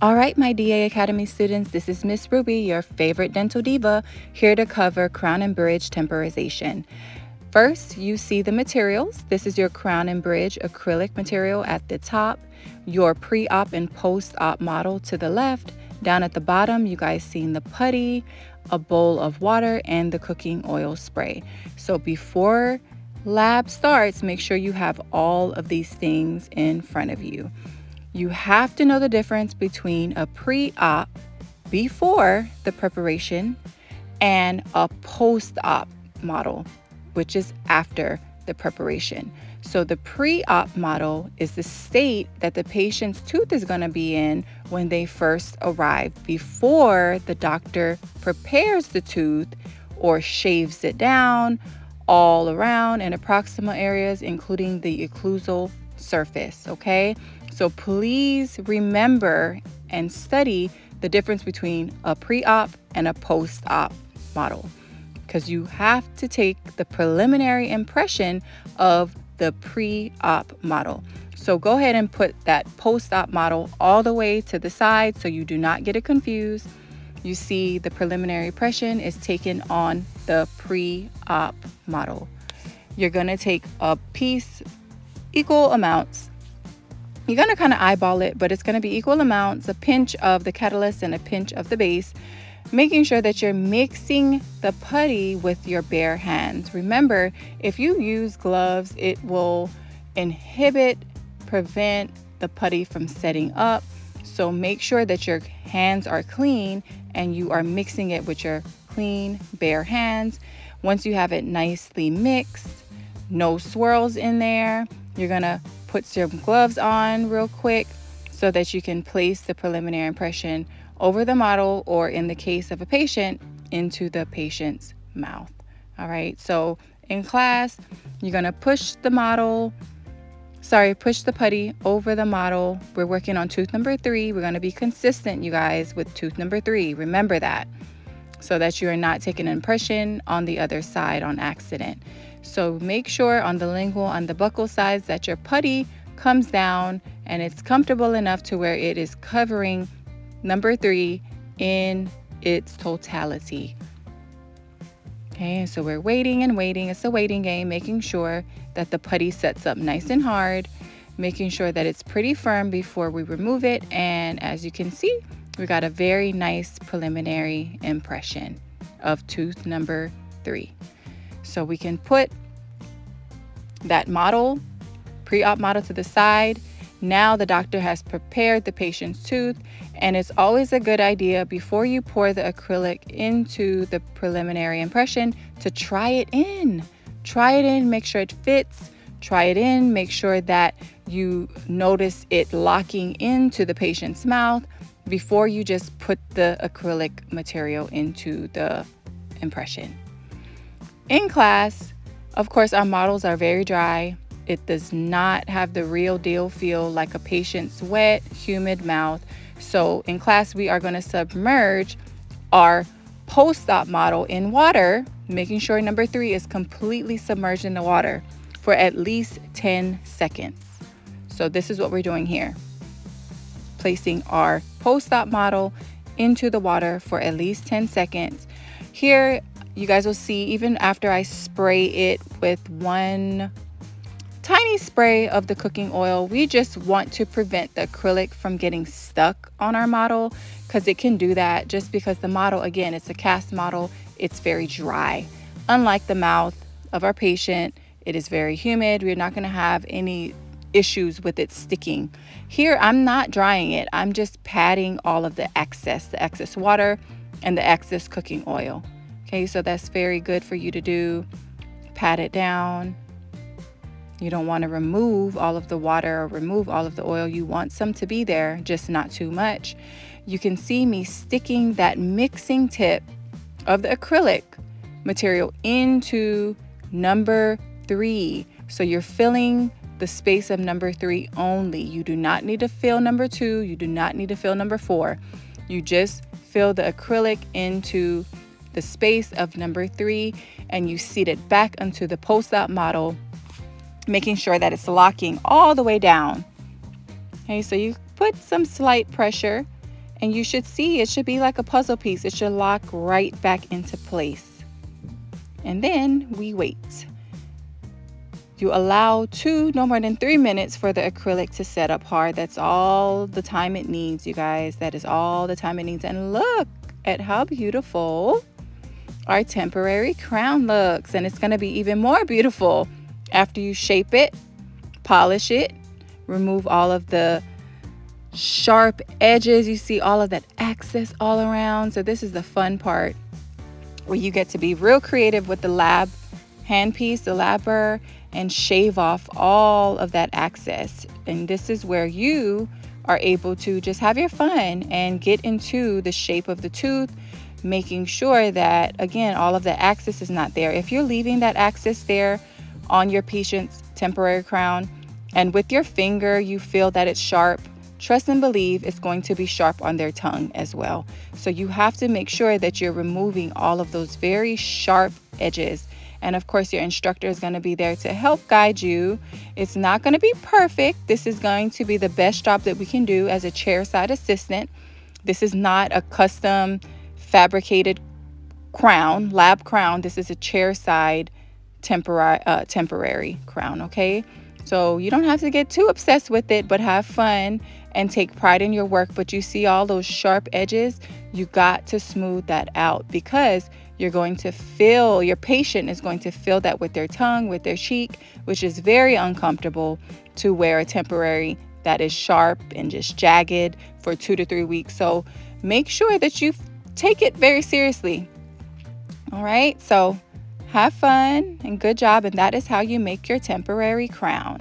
All right, my DA Academy students, this is Miss Ruby, your favorite dental diva, here to cover crown and bridge temporization. First, you see the materials. This is your crown and bridge acrylic material at the top, your pre-op and post-op model to the left. Down at the bottom, you guys seen the putty, a bowl of water, and the cooking oil spray. So before lab starts, make sure you have all of these things in front of you. You have to know the difference between a pre-op, before the preparation, and a post-op model, which is after the preparation. So the pre-op model is the state that the patient's tooth is going to be in when they first arrive, before the doctor prepares the tooth or shaves it down all around in proximal areas, including the occlusal surface, okay? So please remember and study the difference between a pre-op and a post-op model, because you have to take the preliminary impression of the pre-op model. So go ahead and put that post-op model all the way to the side so you do not get it confused. You see the preliminary impression is taken on the pre-op model. You're going to take a piece, equal amounts. You're going to kind of eyeball it, but it's going to be equal amounts, a pinch of the catalyst and a pinch of the base, making sure that you're mixing the putty with your bare hands. Remember, if you use gloves, it will prevent the putty from setting up. So make sure that your hands are clean and you are mixing it with your clean, bare hands. Once you have it nicely mixed, no swirls in there, you're going to put some gloves on real quick so that you can place the preliminary impression over the model, or in the case of a patient, into the patient's mouth. All right, so in class, you're going to push the putty over the model. We're working on tooth number 3. We're going to be consistent, you guys, with tooth number 3. Remember that, so that you are not taking an impression on the other side on accident. So make sure on the lingual, on the buccal sides, that your putty comes down and it's comfortable enough to where it is covering number 3 in its totality. Okay, so we're waiting and waiting. It's a waiting game, making sure that the putty sets up nice and hard, making sure that it's pretty firm before we remove it. And as you can see, we got a very nice preliminary impression of tooth number 3. So we can put that model, pre-op model, to the side. Now the doctor has prepared the patient's tooth, and it's always a good idea before you pour the acrylic into the preliminary impression to try it in. Try it in, make sure it fits. Try it in, make sure that you notice it locking into the patient's mouth before you just put the acrylic material into the impression. In class, of course, our models are very dry. It does not have the real deal feel like a patient's wet, humid mouth. So in class, we are going to submerge our post-op model in water, making sure number 3 is completely submerged in the water for at least 10 seconds. So this is what we're doing here. Placing our post-op model into the water for at least 10 seconds. Here, you guys will see, even after I spray it with one tiny spray of the cooking oil, we just want to prevent the acrylic from getting stuck on our model, because it can do that just because the model, again, it's a cast model. It's very dry. Unlike the mouth of our patient, it is very humid. We're not going to have any issues with it sticking. Here, I'm not drying it. I'm just patting all of the excess water and the excess cooking oil. Okay, so that's very good for you to do. Pat it down. You don't want to remove all of the water or remove all of the oil. You want some to be there, just not too much. You can see me sticking that mixing tip of the acrylic material into number 3. So you're filling the space of number 3 only. You do not need to fill number 2. You do not need to fill number 4. You just fill the acrylic into the space of number 3, and you seat it back onto the post-op model, making sure that it's locking all the way down. Okay, so you put some slight pressure And you should see it should be like a puzzle piece. It should lock right back into place. And then we wait. You allow no more than 3 minutes for the acrylic to set up hard. That's all the time it needs, you guys. That is all the time it needs. And look at how beautiful our temporary crown looks. And it's going to be even more beautiful after you shape it, polish it, remove all of the sharp edges. You see all of that excess all around. So this is the fun part where you get to be real creative with the lab handpiece, the lab burr, and shave off all of that excess. And this is where you are able to just have your fun and get into the shape of the tooth, making sure that, again, all of the excess is not there. If you're leaving that excess there on your patient's temporary crown and with your finger you feel that it's sharp, trust and believe it's going to be sharp on their tongue as well. So you have to make sure that you're removing all of those very sharp edges. And of course, your instructor is going to be there to help guide you. It's not going to be perfect. This is going to be the best job that we can do as a chairside assistant. This is not a custom fabricated crown, lab crown. This is a chairside temporary crown, okay? So you don't have to get too obsessed with it, but have fun and take pride in your work. But you see all those sharp edges, you got to smooth that out, because you're going to feel, your patient is going to feel that with their tongue, with their cheek, which is very uncomfortable to wear a temporary that is sharp and just jagged for 2 to 3 weeks. So make sure that you take it very seriously. All right, so have fun and good job. And that is how you make your temporary crown.